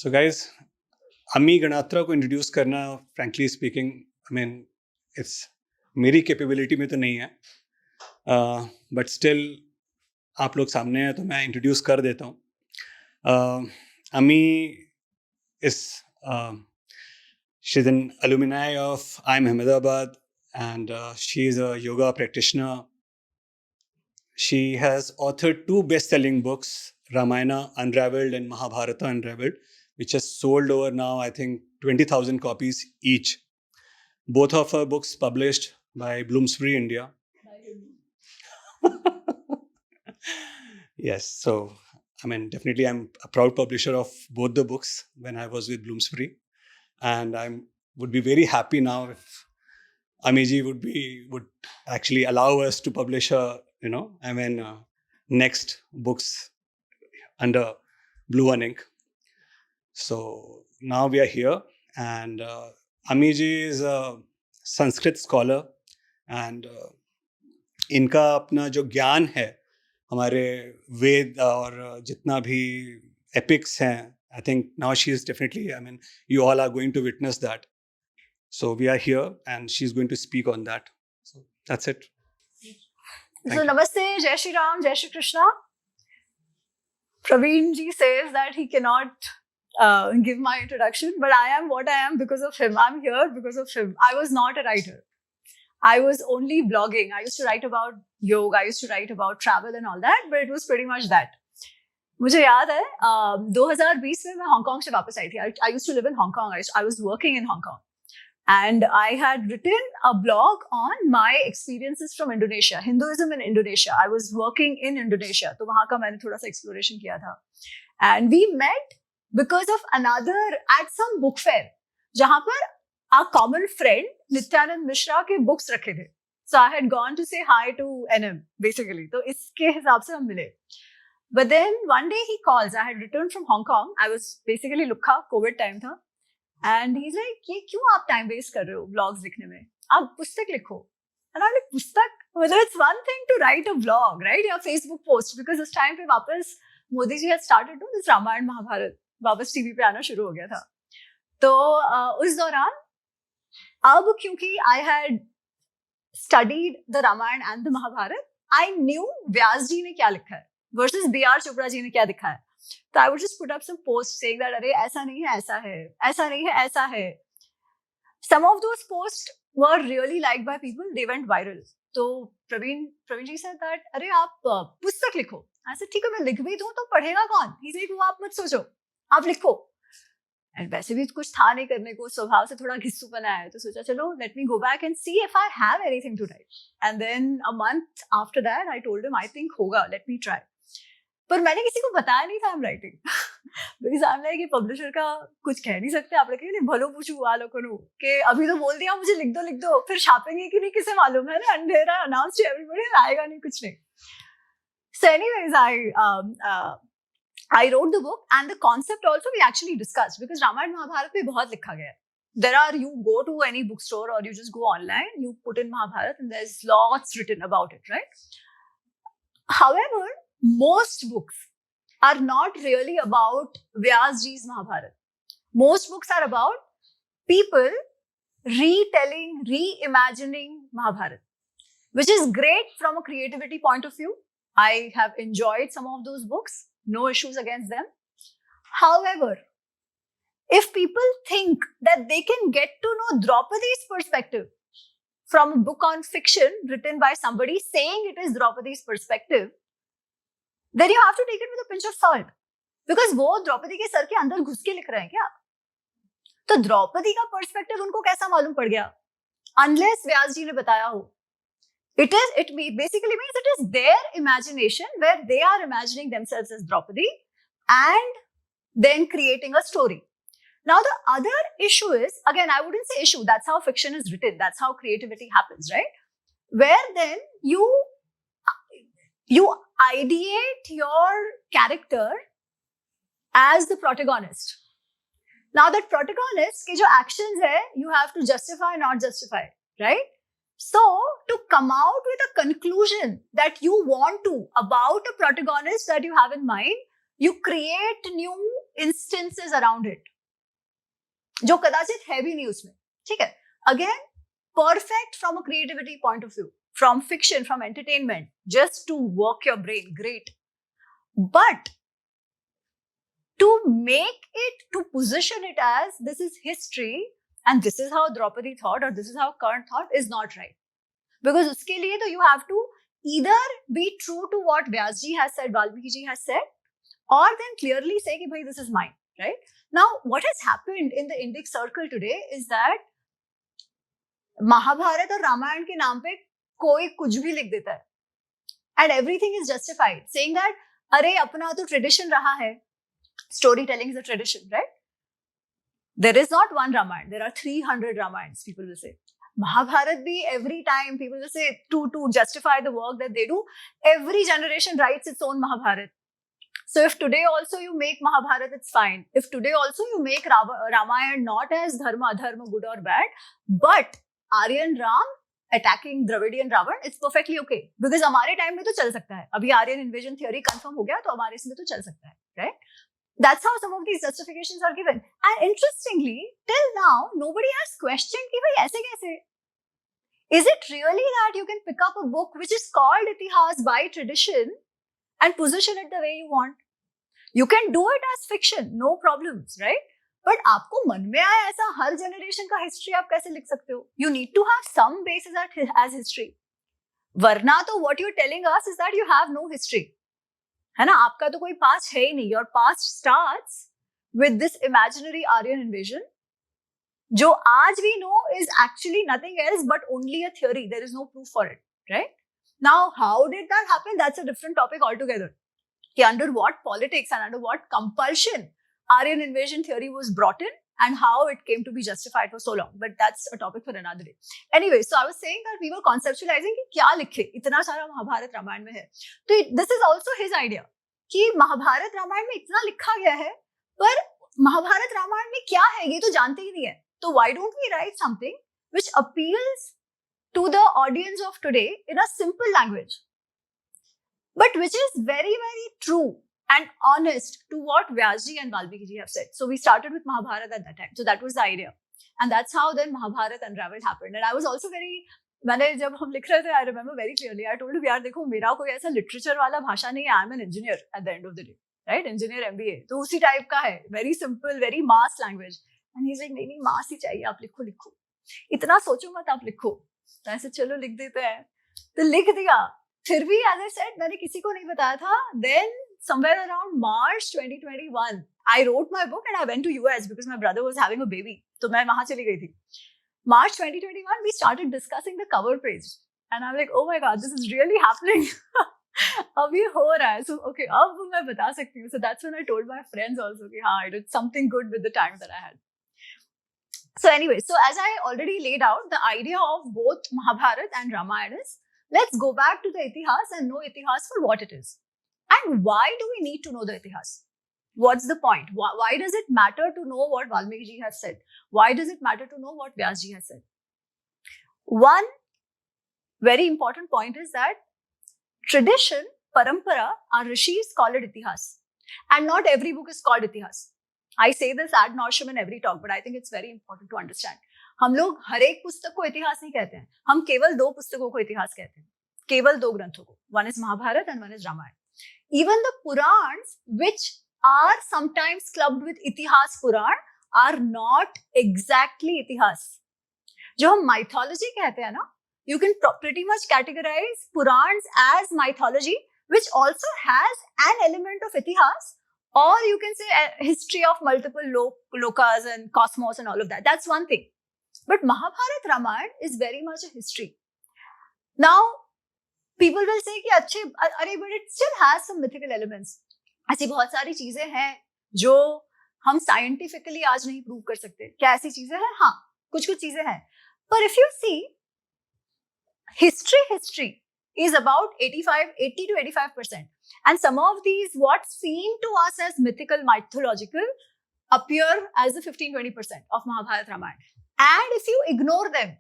So guys, अमी गणात्रा को introduce करना, frankly speaking, I mean, it's मेरी कैपेबिलिटी में तो नहीं है, बट स्टिल आप लोग सामने हैं तो मैं इंट्रोड्यूस कर देता हूँ. अमी is she's an alumni of IIM Ahmedabad, and she is a yoga practitioner. She has authored 2 best-selling books, Ramayana Unravelled and Mahabharata Unravelled, which has sold over now, I think, 20,000 copies each. Both of her books published by Bloomsbury, India. Yes, so, I mean, definitely I'm a proud publisher of both the books when I was with Bloomsbury. And I would be very happy now if Amiji would actually allow us to publish next books under BluOne Ink. So now we are here, and Amiji is a Sanskrit scholar, and इनका अपना जो ज्ञान है हमारे वेद और जितना भी epics हैं, I think now she is definitely, I mean, you all are going to witness that. So we are here, and she's going to speak on that. So that's it. So namaste, Jai Shri Ram, Jai Shri Krishna. Praveen ji says that he cannot give my introduction, but I am what I am because of him. I'm here because of him. I was not a writer. I was only blogging. I used to write about yoga. I used to write about travel and all that, but it was pretty much that. मुझे याद है 2020 में मैं Hong Kong से वापस आई थी. I used to live in Hong Kong. I was working in Hong Kong. And I had written a blog on my experiences from Indonesia, Hinduism in Indonesia. I was working in Indonesia. तो वहाँ का मैंने थोड़ा सा exploration किया था. And we met because of at some book fair, जहाँ पर a common friend, Nityanand Mishra, के books रखे थे. So I had gone to say hi to NM, basically. तो इसके हिसाब से हम मिले. But then one day he calls. I had returned from Hong Kong. I was basically लुक्खा, COVID time था. And he's like, ये क्यों आप time waste कर रहे हो blogs लिखने में? आप पुस्तक लिखो. And I'm like, पुस्तक? Whether it's one thing to write a blog, right? या Facebook post, because उस time पे वापस Modi ji had started to this Ramayana and Mahabharata वापस TV पे आना शुरू हो गया था. तो उस दौरान अब क्योंकि I had studied the Ramayana and the Mahabharata, I knew व्यास जी ने क्या लिखा है versus B.R. चोपड़ा जी ने क्या दिखा है. So I would just put up some posts saying that अरे ऐसा नहीं है ऐसा है, ऐसा नहीं है ऐसा है. Some of those posts were really liked by people. They went viral. तो प्रवीण जी said that अरे आप पुस्तक लिखो. I said ठीक है मैं लिख भी दूँ तो पढ़ेगा कौन? He said वो आप मत सोचो, आप लिखो. And वैसे भी कुछ था नहीं करने को, स्वभाव से थोड़ा घिस्सूपना है, तो सोचा चलो let me go back and see if I have anything to write. And then a month after that I told him I think होगा, let me try. पर मैंने किसी को बताया नहीं था I'm writing. Because I'm like, ये publisher का कुछ कह नहीं सकते आप लोग, नहीं भलो पूछू वालों को कि अभी तो बोल दिया मुझे लिख दो, फिर छापेंगे कि नहीं किसे मालूम है ना, अंधेरा अनाउंस टू एवरीबॉडी, आएगा नहीं कुछ नहीं. So anyways, I wrote the book, and the concept also we actually discussed, because Ramayana Mahabharata पे बहुत लिखा गया है. You go to any bookstore or you just go online, you put in Mahabharata and there's lots written about it, right? However, most books are not really about Vyas ji's Mahabharata. Most books are about people retelling, reimagining Mahabharata, which is great from a creativity point of view. I have enjoyed some of those books. No issues against them. However, if people think that they can get to know Draupadi's perspective from a book on fiction written by somebody saying it is Draupadi's perspective, then you have to take it with a pinch of salt. Because वो द्रौपदी के sir के अंदर घुस के लिख रहे हैं क्या? तो द्रौपदी का पर्सपेक्टिव उनको कैसा मालूम पड़ गया? Unless व्यास जी ने बताया हो. It basically means it is their imagination where they are imagining themselves as Draupadi and then creating a story. Now the other issue is, again, I wouldn't say issue, that's how fiction is written, that's how creativity happens, right? Where then you ideate your character as the protagonist. Now that protagonist के जो actions है, you have to justify, not justify, right? So to come out with a conclusion that you want to about a protagonist that you have in mind, you create new instances around it जो कदाचित है भी नहीं उसमें, ठीक है. Again, perfect from a creativity point of view, from fiction, from entertainment, just to work your brain, great. But to make it, to position it as this is history and this is how Draupadi thought or this is how Karna thought is not right. Because uske liye to you have to either be true to what Vyasji has said, Valmiki has said, or then clearly say ki bhai this is mine, right? Now, what has happened in the Indic circle today is that Mahabharat और रामायण के नाम पे कोई कुछ भी लिख देता है and everything is justified, saying that अरे अपना तो tradition रहा है, storytelling is a tradition, right? There is not one Ramayana, there are 300 Ramayans, people will say. Mahabharat bhi, every time people will say to justify the work that they do, every generation writes its own Mahabharat. So if today also you make Mahabharat, it's fine. If today also you make Ramayana not as dharma, good or bad, but Aryan Ram attacking Dravidian Ravan, it's perfectly okay. Because हमारे time में तो चल सकता है. अभी Aryan invasion theory confirm हो गया, तो हमारे इसमें तो चल सकता है, right? That's how some of these justifications are given. And interestingly, till now, nobody has questioned कि भाई ऐसे कैसे? Is it really that you can pick up a book which is called itihaas by tradition and position it the way you want? You can do it as fiction, no problems, right? But आपको मन में आया ऐसा हर generation का history आप कैसे लिख सकते हो? You need to have some basis as history. वरना तो what you're telling us is that you have no history. है ना, आपका तो कोई past है ही नहीं. Your past starts with this imaginary Aryan invasion, जो आज we know is actually nothing else but only a theory. There is no proof for it, right? Now, how did that happen? That's a different topic altogether. Under what politics and under what compulsion Aryan invasion theory was brought in and how it came to be justified for so long. But that's a topic for another day. Anyway, so I was saying that we were conceptualizing कि क्या लिखे, इतना सारा महाभारत रामायण में है. तो this is also his idea कि महाभारत रामायण में इतना लिखा गया है, पर महाभारत रामायण में क्या है ये तो जानते ही नहीं है. So why don't we write something which appeals to the audience of today in a simple language, but which is very, very true and honest to what Vyasji and Valmiki have said. So we started with Mahabharata at that time. So that was the idea. And that's how then Mahabharata Unravelled happened. And I was also very, मैंने जब हम लिख रहे थे, I remember very clearly, I told him, यार देखो मेरा कोई ऐसा literature वाला भाषा नहीं है, I'm an engineer at the end of the day, right? Engineer MBA. तो उसी type का है, very simple, very mass language. And he's like, नहीं mass ही चाहिए, आप लिखो. इतना सोचो मत, आप लिखो. तो ऐसे चलो लिख देते हैं. तो लिख दिया. फिर भी, as I said, मैंने किसी को नहीं बताया था. Then somewhere around March 2021, I wrote my book and I went to US because my brother was having a baby. तो मैं वहाँ चली गई थी. March 2021, we started discussing the cover page. And I'm like, oh my God, this is really happening. अभी हो रहा है. So, okay, अब मैं बता सकती हूँ. So that's when I told my friends also कि हाँ, I did something good with the time that I had. So anyway, so as I already laid out, the idea of both Mahabharata and Ramayana is, let's go back to the itihaas and know itihaas for what it is. And why do we need to know the itihaas? What's the point? Why does it matter to know what Valmiki has said? Why does it matter to know what Vyasji has said? One very important point is that tradition, parampara, our rishis call it itihaas. And not every book is called itihaas. I say this ad nauseam in every talk, but I think it's very important to understand. हम लोग हर एक पुस्तक को इतिहास नहीं कहते हैं. हम केवल दो पुस्तकों को इतिहास कहते हैं. केवल दो ग्रंथों को. One is Mahabharata and one is Ramayana. Even the Purans, which are sometimes clubbed with itihaas Puran, are not exactly itihaas. जो हम mythology कहते हैं ना, you can pretty much categorize Purans as mythology, which also has an element of itihaas, or you can say a history of multiple lokas and cosmos and all of that. That's one thing. But Mahabharata Ramayana is very much a history. Now, people will say कि अच्छे, अरे but it still has some mythical elements. ऐसी बहुत सारी चीजें हैं जो हम scientifically आज नहीं prove कर सकते. क्या ऐसी चीजें हैं? हाँ, कुछ चीजें हैं. But if you see, history is about 80 to 85%. And some of these, what seem to us as mythological, appear as the 15-20% of Mahabharata Ramayana. And if you ignore them,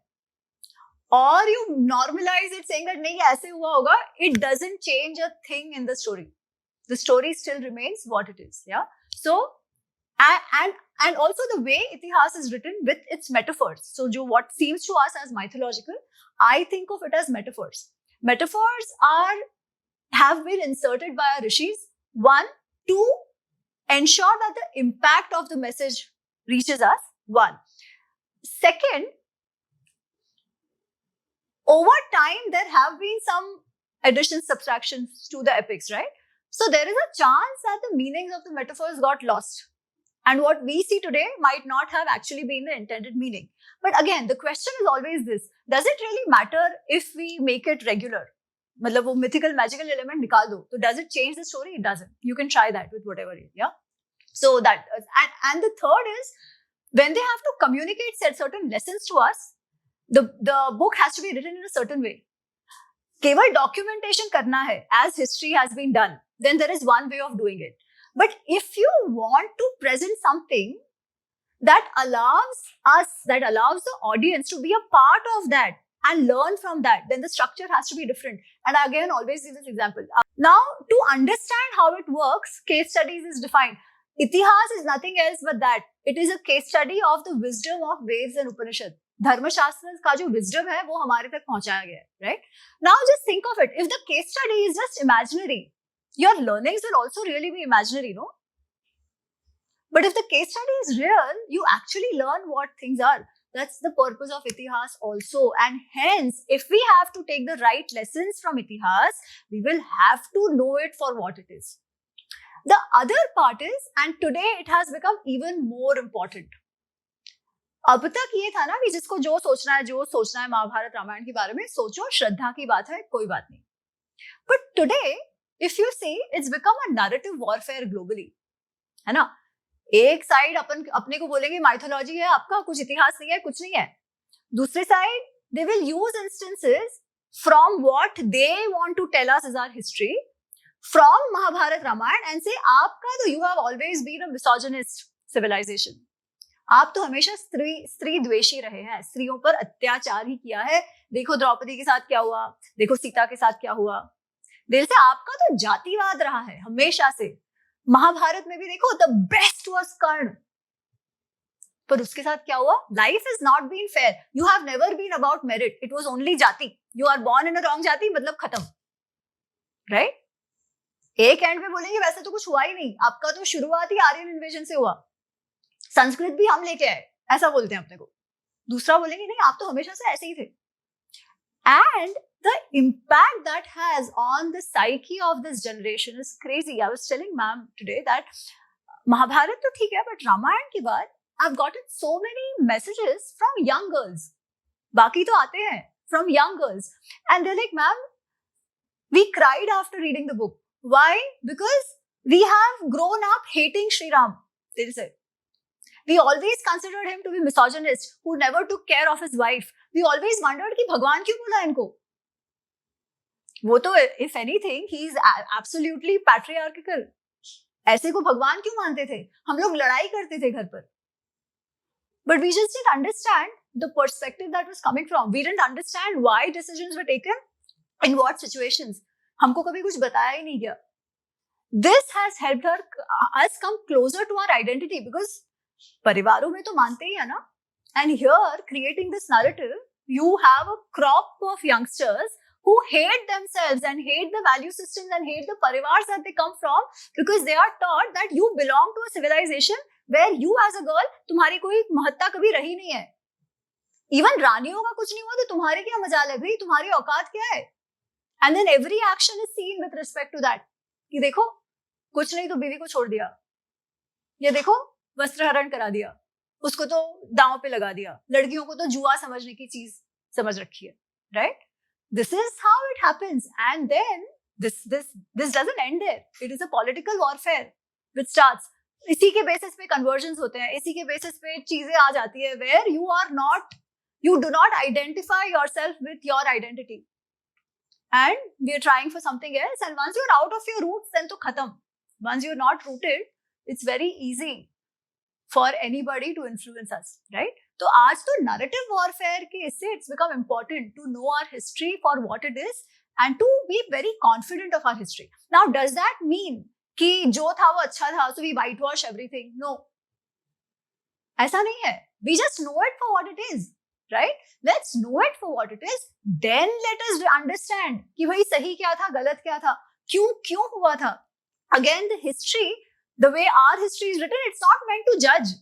or you normalize it saying that nahi aise hua hoga, it doesn't change a thing in the story. The story still remains what it is. Yeah. So And also the way itihas is written with its metaphors. So what seems to us as mythological, I think of it as metaphors. Metaphors have been inserted by our rishis, one, to ensure that the impact of the message reaches us, one. Second, over time, there have been some additions, subtractions to the epics, right? So there is a chance that the meanings of the metaphors got lost. And what we see today might not have actually been the intended meaning. But again, the question is always this: does it really matter if we make it regular? मतलब वो mythical, magical element निकाल दो. So does it change the story? It doesn't. You can try that with whatever it is, yeah? So that, and the third is, when they have to communicate certain lessons to us, the book has to be written in a certain way. केवल documentation करना है, as history has been done, then there is one way of doing it. But if you want to present something that allows the audience to be a part of that and learn from that, then the structure has to be different. And I again always use this example. Now, to understand how it works, case studies is defined. Itihas is nothing else but that. It is a case study of the wisdom of Veds and Upanishad. धर्मशास्त्र का जो wisdom है वो हमारे तक पहुंचाया गया है, right? Now just think of it. If the case study is just imaginary, your learnings will also really be imaginary, no? But if the case study is real, you actually learn what things are. That's the purpose of itihas also. And hence, if we have to take the right lessons from itihas, we will have to know it for what it is. The other part is, and today it has become even more important. अब तक ये था ना कि जिसको जो सोचना है महाभारत रामायण के बारे में सोचो, श्रद्धा की बात है, कोई बात नहीं. But today, if you see, it's become a narrative warfare globally, है ना? एक साइड अपने को बोलेंगे माइथोलॉजी है आपका, कुछ इतिहास नहीं है, कुछ नहीं है. दूसरे side, they will use instances from what they want to tell us as our history, from Mahabharata Ramayana, and say, आपका तो you have always been a misogynist civilization. आप तो हमेशा स्त्री द्वेषी रहे हैं, स्त्रियों पर अत्याचार ही किया है. देखो द्रौपदी के साथ क्या हुआ, देखो सीता के साथ क्या हुआ. दिल से आपका तो जातिवाद रहा है हमेशा से. महाभारत में भी देखो, द बेस्ट वाज कर्ण, पर उसके साथ क्या हुआ? Life is not been fair. You have never been about merit, it was only जाति. You are born in a wrong जाति, मतलब खत्म, राइट? एक एंड में बोलेंगे वैसे तो कुछ हुआ ही नहीं, आपका तो शुरुआत ही आर्यन इन्वेजन से हुआ, संस्कृत भी हम लेके आए, ऐसा बोलते हैं अपने को. दूसरा बोलेंगे नहीं, आप तो हमेशा से ऐसे ही थे. And the impact that has on the psyche of this generation is crazy. I was telling ma'am today that Mahabharata तो ठीक है, but रामायण के बाद I've gotten so many messages from young girls. बाकी तो आते हैं from young girls, and they're like, ma'am, we cried after reading the book. Why? Because we have grown up hating Sri Ram. They said. We always considered him to be misogynist, who never took care of his wife. We always wondered कि भगवान क्यों बोला इनको? वो तो, if anything, he is absolutely patriarchal. ऐसे को भगवान क्यों मानते थे? हम लोग लड़ाई करते थे घर पर. But we just didn't understand the perspective that was coming from. We didn't understand why decisions were taken, in what situations. हमको कभी कुछ बताया ही नहीं गया. This has helped us come closer to our identity, because परिवारों में तो मानते ही है ना. And here, creating this narrative, you have a crop of youngsters who hate themselves and hate the value systems and hate the parivars that they come from, because they are taught that you belong to a civilization where you as a girl, तुम्हारी कोई महत्ता कभी रही नहीं है. Even रानियों का कुछ नहीं हुआ तो तुम्हारे क्या मजाल है भाई, तुम्हारी औकात क्या है? And then every action is seen with respect to that. कि देखो, कुछ नहीं तो बीवी को छोड़ दिया, ये देखो वस्त्रहरण करा दिया, उसको तो दांव पे लगा दिया, लड़कियों को तो जुआ समझने की चीज समझ रखी है, right? This is how it happens. And then this doesn't end there. It is a political warfare which starts. इसी के basis पे conversions होते हैं, इसी के basis पे चीजें आ जाती है where you do not identify yourself with your identity. And we are trying for something else. And once you're out of your roots, then to khatam. Once you're not rooted, it's very easy for anybody to influence us, right? तो आज तो narrative warfare के इससे it's become important to know our history for what it is and to be very confident of our history. Now, does that mean कि जो था वो अच्छा था, so we whitewash everything? No. ऐसा नहीं है. We just know it for what it is, right? Let's know it for what it is. Then let us understand कि भाई सही क्या था, गलत क्या था, क्यों हुआ था. Again, the history, the way our history is written, it's not meant to judge.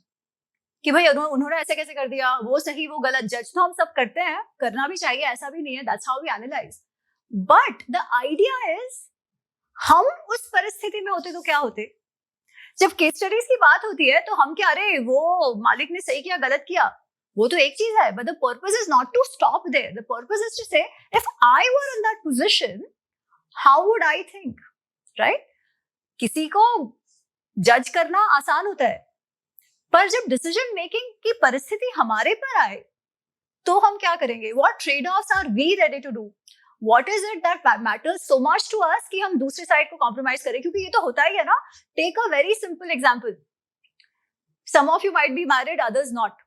कि भाई उन्होंने ऐसे कैसे कर दिया, वो सही वो गलत. जज तो हम सब करते हैं, करना भी चाहिए, ऐसा भी नहीं है. That's how we analyze. But the idea is, हम उस परिस्थिति में होते तो क्या होते. जब केस स्टडीज की बात होती है तो हम क्या, अरे वो मालिक ने सही किया गलत किया, वो तो एक चीज है. But the purpose is not to stop there. The purpose is to say if I were in that position, how would I think, right? किसी को जज करना आसान होता है, पर जब डिसीजन मेकिंग की परिस्थिति हमारे पर आए तो हम क्या करेंगे? What trade offs are we ready to do? What is it that matters so much to us कि हम दूसरी साइड को कॉम्प्रोमाइज करें? क्योंकि ये तो होता ही है ना. Take a very simple example. Some of you might be married, others not.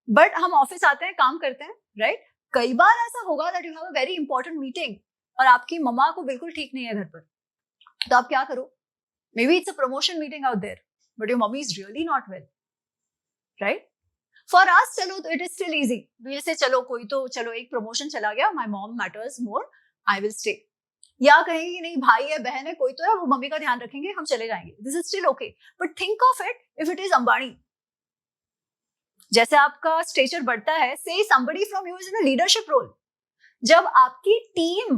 But हम ऑफिस आते हैं, काम करते हैं, right? कई बार ऐसा होगा that you have a very important meeting और आपकी मम्मा को बिल्कुल ठीक नहीं है घर पर. तो आप क्या करो? Maybe it's a promotion meeting out there, but your mommy is really not well, right? For us, चलो it is still easy. We'll say चलो कोई तो चलो एक promotion चला गया, my mom matters more, I will stay. या कहेंगे नहीं भाई है बहन है कोई तो है, वो मम्मी का ध्यान रखेंगे, हम चले जाएंगे. This is still okay. But think of it if it is Ambani. जैसे आपका स्टेचर बढ़ता है, say somebody from you is in a leadership role. जब आपकी टीम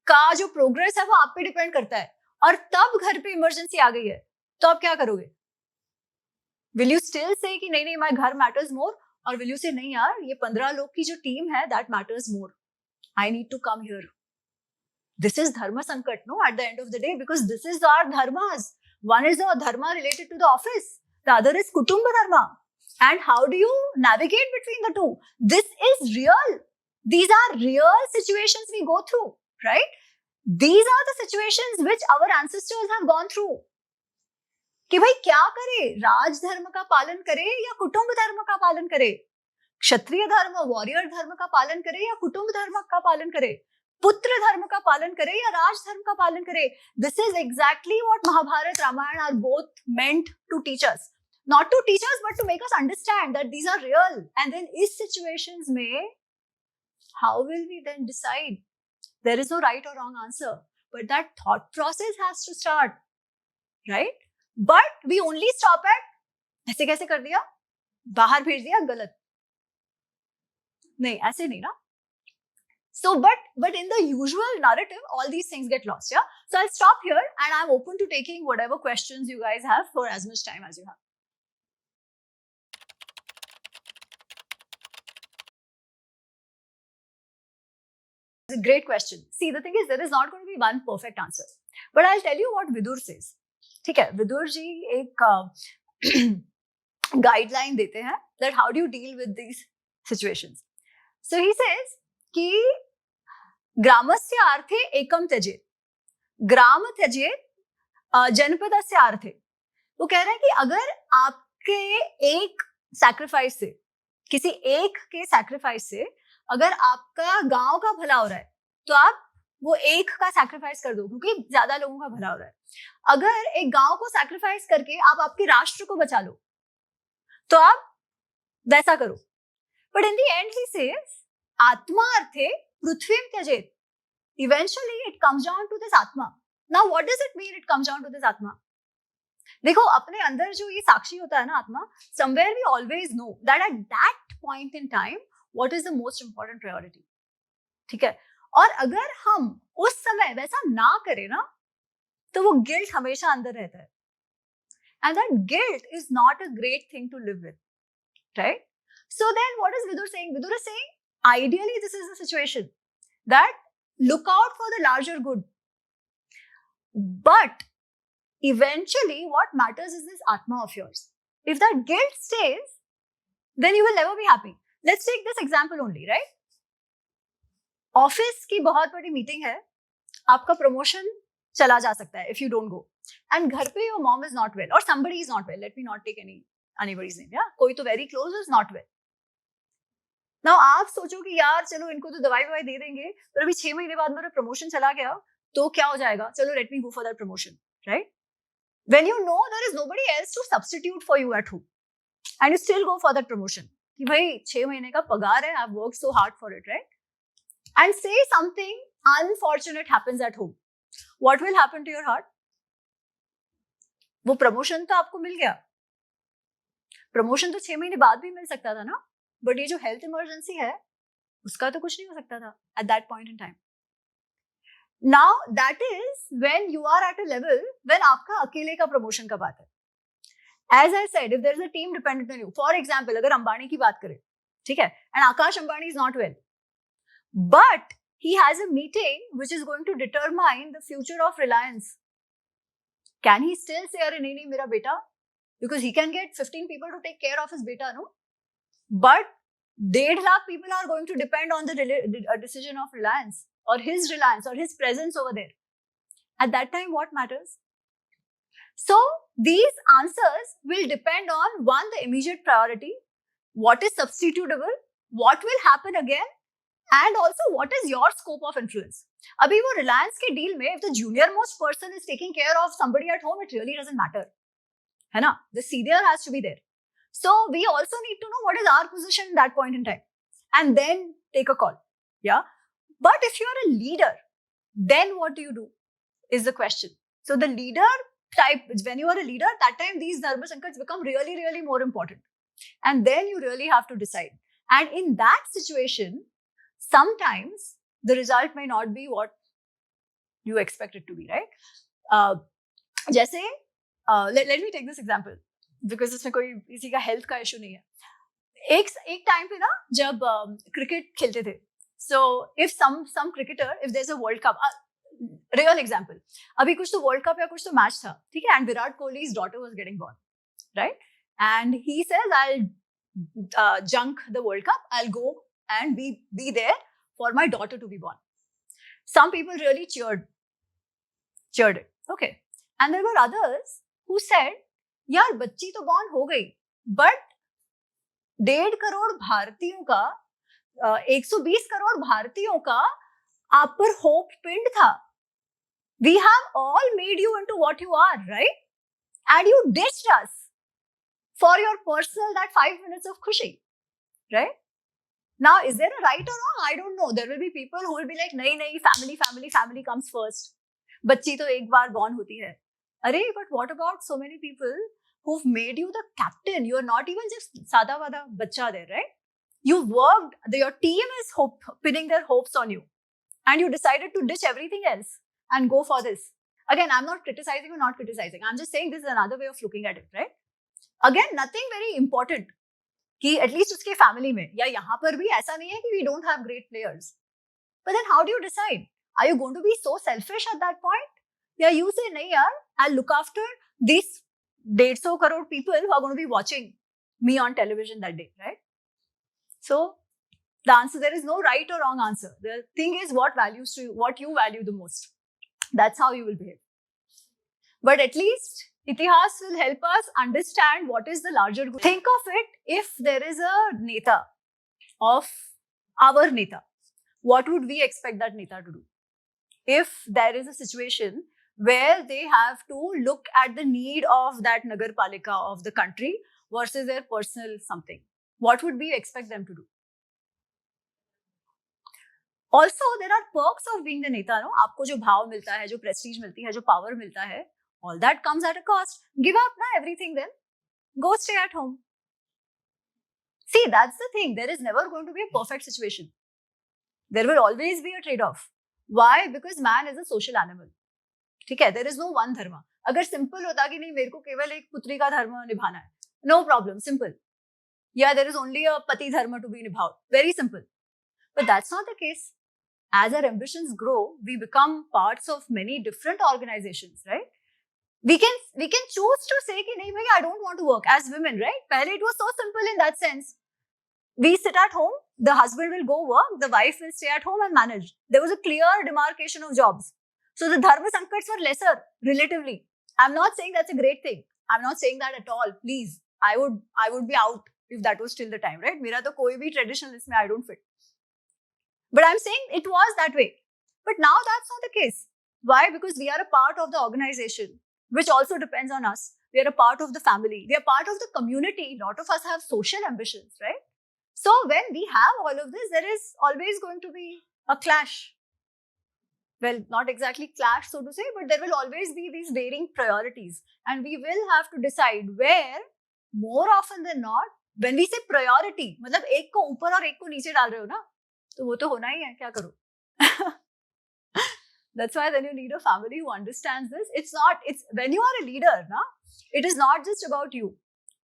का जो प्रोग्रेस है वो आप पे डिपेंड करता है और तब घर पे इमरजेंसी आ गई है, तो आप क्या करोगे? Will you still say कि नहीं my घर matters more, or will you say नहीं यार ये 15 लोग की जो टीम है that matters more, I need to come here. This is dharma sankat, no, at the end of the day, because this is our dharmas. One is the dharma related to the office, the other is kutumba dharma. And how do you navigate between the two? This is real. These are real situations we go through, right? These are the situations which our ancestors have gone through. कि भाई क्या करे, राज धर्म का पालन करे या कुटुंब धर्म का पालन करे, क्षत्रिय धर्म वॉरियर धर्म का पालन करे या कुटुंब धर्म का पालन करे, पुत्र धर्म का पालन करे या राज धर्म का पालन करे. This is exactly what Mahabharata Ramayana are both meant to teach us. Not to teach us but to make us understand that these are real. And then इस सिचुएशंस में how will we then decide? There is no right और wrong answer, but that thought process has to start, right? But we only stop at ऐसे कैसे कर दिया, बाहर भेज दिया, गलत नहीं, ऐसे नहीं ना. So but in the usual narrative all these things get lost. Yeah, so I'll stop here and I'm open to taking whatever questions you guys have for as much time as you have. It's a great question. See, the thing is there is not going to be one perfect answer, but I'll tell you what Vidur says. ठीक है, विदुर जी एक guideline देते हैं that how do you deal with these situations. So he says कि ग्रामस्य आर्थे एकम त्यजेत, ग्राम त्यजेत जनपदस्य आर्थे. वो कह रहे हैं कि अगर आपके एक सैक्रिफाइस से, किसी एक के सैक्रिफाइस से अगर आपका गांव का भला हो रहा है तो आप वो एक का सैक्रिफाइस कर दो, क्योंकि ज्यादा लोगों का भला हो रहा है. अगर एक गांव को सैक्रिफाइस करके आप आपके राष्ट्र को बचा लो तो आप वैसा करो. But in the end he says आत्मा अर्थे पृथ्वीम त्यजेत. Eventually it comes down to this आत्मा. Now what does it mean it comes down to this आत्मा? देखो अपने अंदर जो ये साक्षी होता है ना आत्मा, somewhere we always know that at that point in time what is the most important priority. ठीक है, और अगर हम उस समय वैसा ना करें ना तो वो गिल्ट हमेशा अंदर रहता है. And that guilt is not a great thing to live with, right? So then what is Vidur saying? Vidur is saying ideally this is the situation that look out for the larger good, but eventually what matters is this atma of yours. If that guilt stays, then you will never be happy. Let's take this example only, right? Office की बहुत बड़ी meeting है, आपका promotion चला जा सकता है if you don't go, and घर पे your mom is not well or somebody is not well. Let me not take anybody's name. Yeah, कोई तो very close is not well. Now आप सोचो कि यार चलो इनको तो दवाई दे देंगे, पर अभी 6 महीने बाद मेरा प्रमोशन चला गया तो क्या हो जाएगा? चलो let me go for that promotion, right? When you know there is nobody else to substitute for you at home, and you still go for that promotion. कि भाई 6 महीने का पगार है, I've worked so hard for it, right? And say something unfortunate happens at home. What will happen to your heart? वो promotion तो आपको मिल गया, प्रमोशन तो 6 महीने बाद भी मिल सकता था ना, बट ये जो हेल्थ इमरजेंसी है उसका तो कुछ नहीं हो सकता था at that point in time. Now that is when you are at a level when आपका अकेले का प्रमोशन का बात है. As I said, if there is a team dependent on you, for example, अगर अंबानी की बात करें, ठीक है, and Akash Ambani is not well, but he has a meeting which is going to determine the future of Reliance. Can he still say, "Arey nahi nahi, mera beta," because he can get 15 people to take care of his beta, no? But 1.5 lakh people are going to depend on the decision of Reliance or his presence over there. At that time, what matters? So these answers will depend on one, the immediate priority, what is substitutable, what will happen again, and also what is your scope of influence. Abhi wo Reliance ke deal mein, if the junior most person is taking care of somebody at home, it really doesn't matter. है ना? The senior has to be there. So we also need to know what is our position in that point in time, and then take a call. Yeah. But if you are a leader, then what do you do? Is the question. So the leader type, when you are a leader, that time these dharma sankats become really, really more important. And then you really have to decide. And in that situation, sometimes the result may not be what you expect it to be, right? जैसे, let me take this example, because इसमें कोई किसी का health का issue नहीं है. एक time पे ना जब क्रिकेट खेलते थे, so if some cricketer, if there's a World Cup, real example, अभी कुछ तो वर्ल्ड कप या कुछ तो मैच था, ठीक है, and Virat Kohli's daughter was getting born, right? And he says, I'll junk the World Cup, I'll go and be there for my daughter to be born. Some people really cheered it, okay. And there were others who said, यार बच्ची तो born हो गई, but 1.5 crore भारतीयों का 120 करोड़ भारतीयों का आप पर होप पिंड था. We have all made you into what you are, right? And you ditched us for your personal that 5 minutes of khushi, right? Now, is there a right or wrong? I don't know. There will be people who will be like, nahi, family comes first. Bachchi to ek baar born hoti hai. Arey, but what about so many people who've made you the captain? You're not even just sada wada bachcha there, right? You've worked, your team is pinning their hopes on you. And you decided to ditch everything else and go for this. Again, I'm not criticizing or not criticizing. I'm just saying this is another way of looking at it, right? Again, nothing very important. कि at least उसके family में या यहाँ पर भी ऐसा नहीं है कि we don't have great players. But then how do you decide? Are you going to be so selfish at that point? Yeah, you say, नहीं यार, I'll look after these 150 crore people who are going to be watching me on television that day, right? So the answer, there is no right or wrong answer. The thing is what you value the most. That's how you will behave. But at least itihaas will help us understand what is the larger goal. Think of it, if there is a neta of our neta, what would we expect that neta to do? If there is a situation where they have to look at the need of that nagar palika of the country versus their personal something, what would we expect them to do? Also, there are perks of being the neta, no? आपको जो भाव मिलता है, जो prestige मिलती है, जो power मिलता है, all that comes at a cost. Give up na everything then. Go stay at home. See, that's the thing. There is never going to be a perfect situation. There will always be a trade-off. Why? Because man is a social animal. ठीक है? There is no one dharma. अगर simple होता कि नहीं मेरे को केवल एक पुत्री का धर्म निभाना है, no problem, simple. Yeah, there is only a pati dharma to be निभाओ. Very simple. But that's not the case. As our ambitions grow, we become parts of many different organizations, right? We can choose to say कि नहीं भाई, I don't want to work as women, right? पहले it was so simple in that sense. We sit at home, the husband will go work, the wife will stay at home and manage. There was a clear demarcation of jobs. So the dharma sankats were lesser, relatively. I'm not saying that's a great thing. I'm not saying that at all. Please, I would be out if that was still the time, right? मेरा तो कोई भी traditional इसमें I don't fit. But I'm saying it was that way. But now that's not the case. Why? Because we are a part of the organization. which also depends on us. We are a part of the family. We are part of the community. A lot of us have social ambitions, right? So when we have all of this, there is always going to be a clash. Well, not exactly clash, so to say, but there will always be these varying priorities. And we will have to decide where, more often than not, when we say priority, मतलब एक को ऊपर और एक को नीचे डाल रहे हो ना, तो वो तो होना ही है, क्या करो? That's why then you need a family who understands this. It's when you are a leader, na, it is not just about you.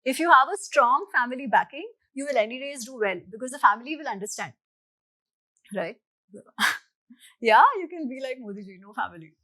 If you have a strong family backing, you will anyways do well because the family will understand. Right? Yeah, you can be like Modi ji, no family.